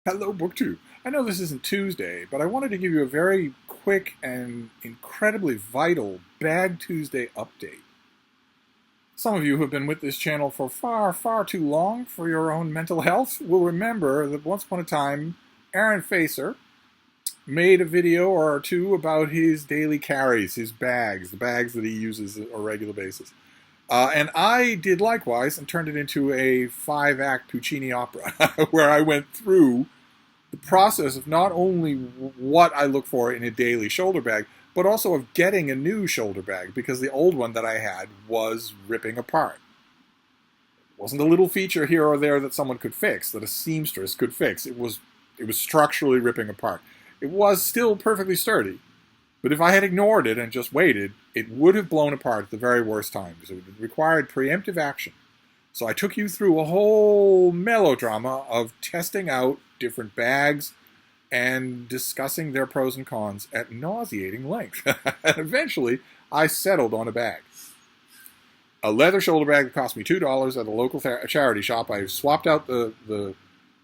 Hello, BookTube. I know this isn't Tuesday, but I wanted to give you a very quick and incredibly vital Bag Tuesday update. Some of you who have been with this channel for far, far too long for your own mental health will remember that once upon a time, Aaron Facer made a video or two about his daily carries, his bags, the bags that he uses on a regular basis. And I did likewise and turned it into a 5-act Puccini opera where I went through the process of not only what I look for in a daily shoulder bag, but also of getting a new shoulder bag because the old one that I had was ripping apart. It wasn't a little feature here or there that someone could fix, that a seamstress could fix. It was structurally ripping apart. It was still perfectly sturdy, but if I had ignored it and just waited, it would have blown apart at the very worst times. It required preemptive action. So I took you through a whole melodrama of testing out different bags and discussing their pros and cons at nauseating length. And eventually, I settled on a bag. A leather shoulder bag that cost me $2 at a local charity shop. I swapped out the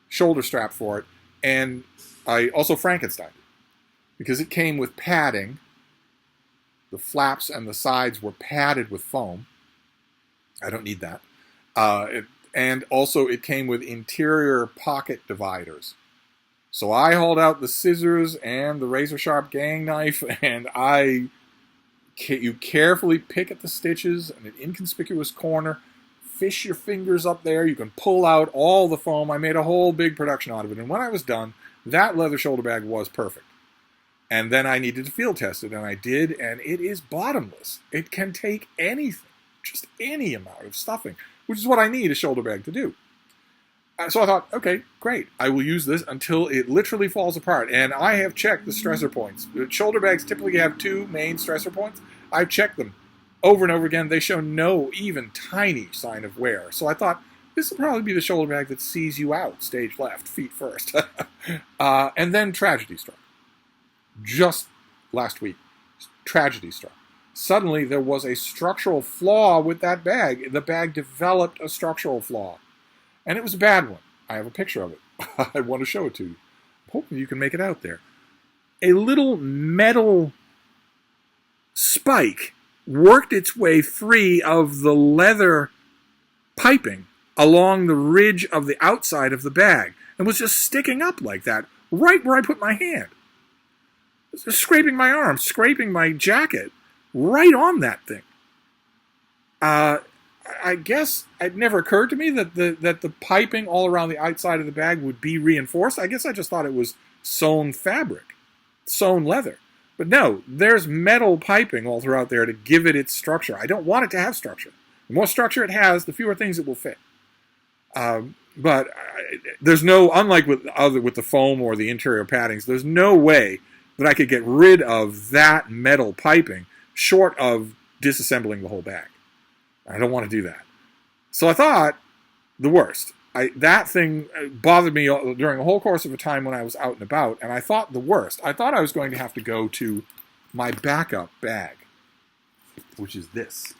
shoulder strap for it, and I also Frankensteined it because it came with padding. The flaps and the sides were padded with foam. I don't need that. And also it came with interior pocket dividers. So I hauled out the scissors and the razor-sharp gang knife, and you carefully pick at the stitches in an inconspicuous corner, fish your fingers up there, you can pull out all the foam. I made a whole big production out of it, and when I was done, that leather shoulder bag was perfect. And then I needed to field test it, and I did, and it is bottomless. It can take anything, just any amount of stuffing, which is what I need a shoulder bag to do. So I thought, okay, great. I will use this until it literally falls apart. And I have checked the stressor points. Shoulder bags typically have 2 main stressor points. I've checked them over and over again. They show no even tiny sign of wear. So I thought, this will probably be the shoulder bag that sees you out, stage left, feet first. And then tragedy struck. Just last week, tragedy struck. Suddenly, there was a structural flaw with that bag. The bag developed a structural flaw. And it was a bad one. I have a picture of it. I want to show it to you. I'm hoping you can make it out there. A little metal spike worked its way free of the leather piping along the ridge of the outside of the bag and was just sticking up like that right where I put my hand. Just scraping my arm, scraping my jacket, right on that thing. I guess it never occurred to me that the piping all around the outside of the bag would be reinforced. I guess I just thought it was sewn fabric, sewn leather. But no, there's metal piping all throughout there to give it its structure. I don't want it to have structure. The more structure it has, the fewer things it will fit. But there's no, unlike with the foam or the interior paddings, there's no way that I could get rid of that metal piping short of disassembling the whole bag. I don't want to do that. So I thought the worst. That thing bothered me during the whole course of a time when I was out and about, and I thought the worst. I thought I was going to have to go to my backup bag, which is this.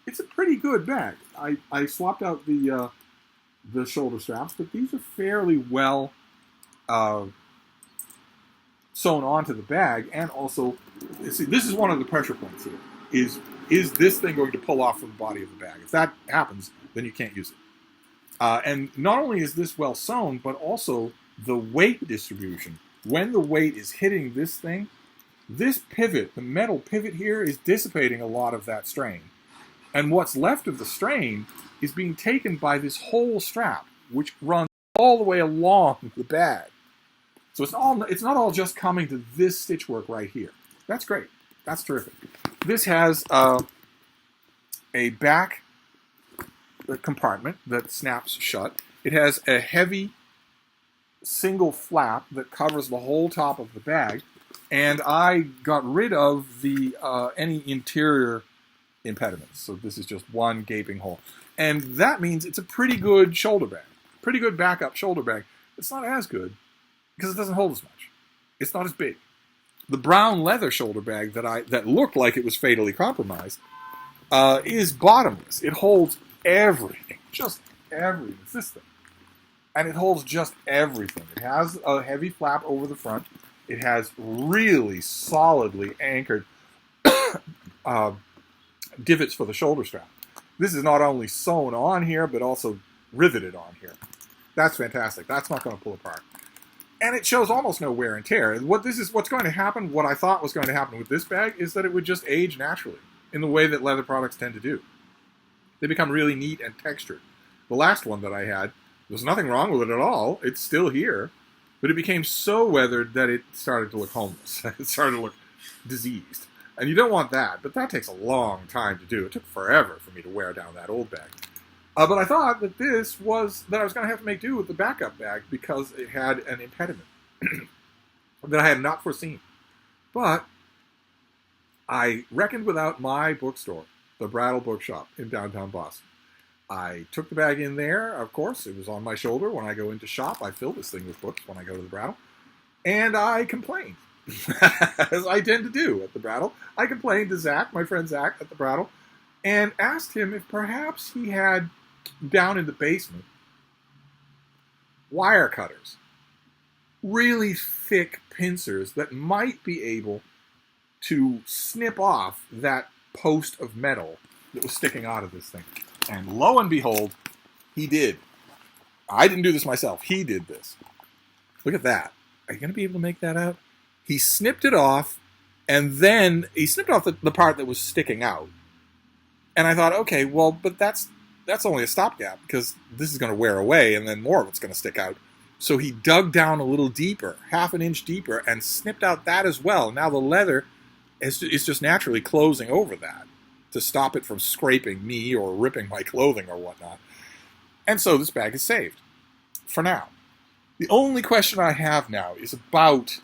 It's a pretty good bag. I swapped out the shoulder straps, but these are fairly well sewn onto the bag, and also, see, this is one of the pressure points here, is this thing going to pull off from the body of the bag? If that happens, then you can't use it. And not only is this well sewn, but also the weight distribution. When the weight is hitting this thing, this pivot, the metal pivot here, is dissipating a lot of that strain. And what's left of the strain is being taken by this whole strap, which runs all the way along the bag. So it's not all just coming to this stitch work right here. That's great. That's terrific. This has a back compartment that snaps shut. It has a heavy single flap that covers the whole top of the bag. And I got rid of the any interior impediments. So this is just one gaping hole. And that means it's a pretty good shoulder bag. Pretty good backup shoulder bag. It's not as good because it doesn't hold as much. It's not as big. The brown leather shoulder bag that looked like it was fatally compromised is bottomless. It holds everything, just everything. It's this thing. And it holds just everything. It has a heavy flap over the front. It has really solidly anchored divots for the shoulder strap. This is not only sewn on here, but also riveted on here. That's fantastic. That's not going to pull apart. And it shows almost no wear and tear. What's going to happen, what I thought was going to happen with this bag, is that it would just age naturally in the way that leather products tend to do. They become really neat and textured. The last one that I had, there's nothing wrong with it at all. It's still here. But it became so weathered that it started to look homeless. It started to look diseased. And you don't want that, but that takes a long time to do. It took forever for me to wear down that old bag. But I thought that I was going to have to make do with the backup bag because it had an impediment that I had not foreseen. But I reckoned without my bookstore, the Brattle Bookshop in downtown Boston. I took the bag in there, of course. It was on my shoulder. When I go into shop, I fill this thing with books when I go to the Brattle. And I complained, as I tend to do at the Brattle. I complained to Zach, my friend Zach at the Brattle, and asked him if perhaps he had, down in the basement, wire cutters. Really thick pincers that might be able to snip off that post of metal that was sticking out of this thing. And lo and behold, he did. I didn't do this myself. He did this. Look at that. Are you going to be able to make that out? He snipped it off, and then he snipped off the part that was sticking out. And I thought, okay, well, but that's only a stopgap because this is going to wear away, and then more of it's going to stick out. So he dug down a little deeper, half an inch deeper, and snipped out that as well. Now the leather is just naturally closing over that to stop it from scraping me or ripping my clothing or whatnot. And so this bag is saved for now. The only question I have now is about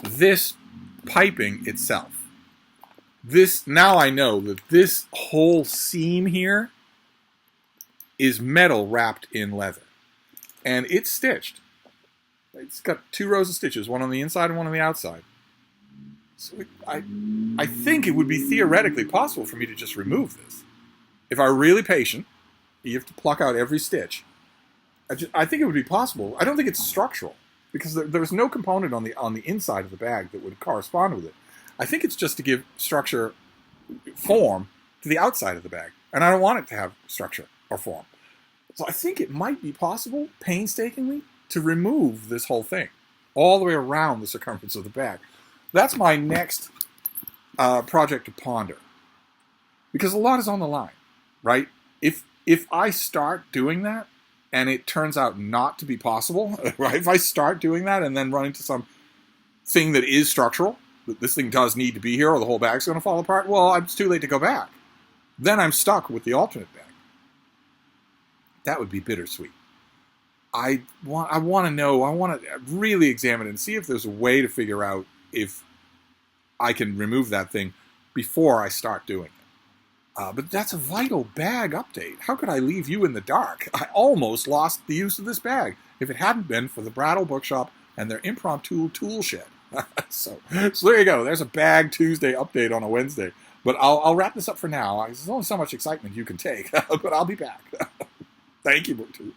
this piping itself. Now I know that this whole seam here is metal wrapped in leather. And it's stitched. It's got 2 rows of stitches, one on the inside and one on the outside. So I think it would be theoretically possible for me to just remove this. If I were really patient, you have to pluck out every stitch. I think it would be possible. I don't think it's structural because there's no component on the inside of the bag that would correspond with it. I think it's just to give structure, form to the outside of the bag. And I don't want it to have structure or form. So I think it might be possible, painstakingly, to remove this whole thing all the way around the circumference of the bag. That's my next project to ponder. Because a lot is on the line, right? If I start doing that and it turns out not to be possible, right? If I start doing that and then run into some thing that is structural, that this thing does need to be here or the whole bag's going to fall apart, well, it's too late to go back. Then I'm stuck with the alternate bag. That would be bittersweet. I want to know, I want to really examine it and see if there's a way to figure out if I can remove that thing before I start doing it. But that's a vital bag update. How could I leave you in the dark? I almost lost the use of this bag if it hadn't been for the Brattle Bookshop and their impromptu tool shed. So there you go. There's a Bag Tuesday update on a Wednesday. But I'll wrap this up for now. There's only so much excitement you can take, but I'll be back. Thank you, BookTube.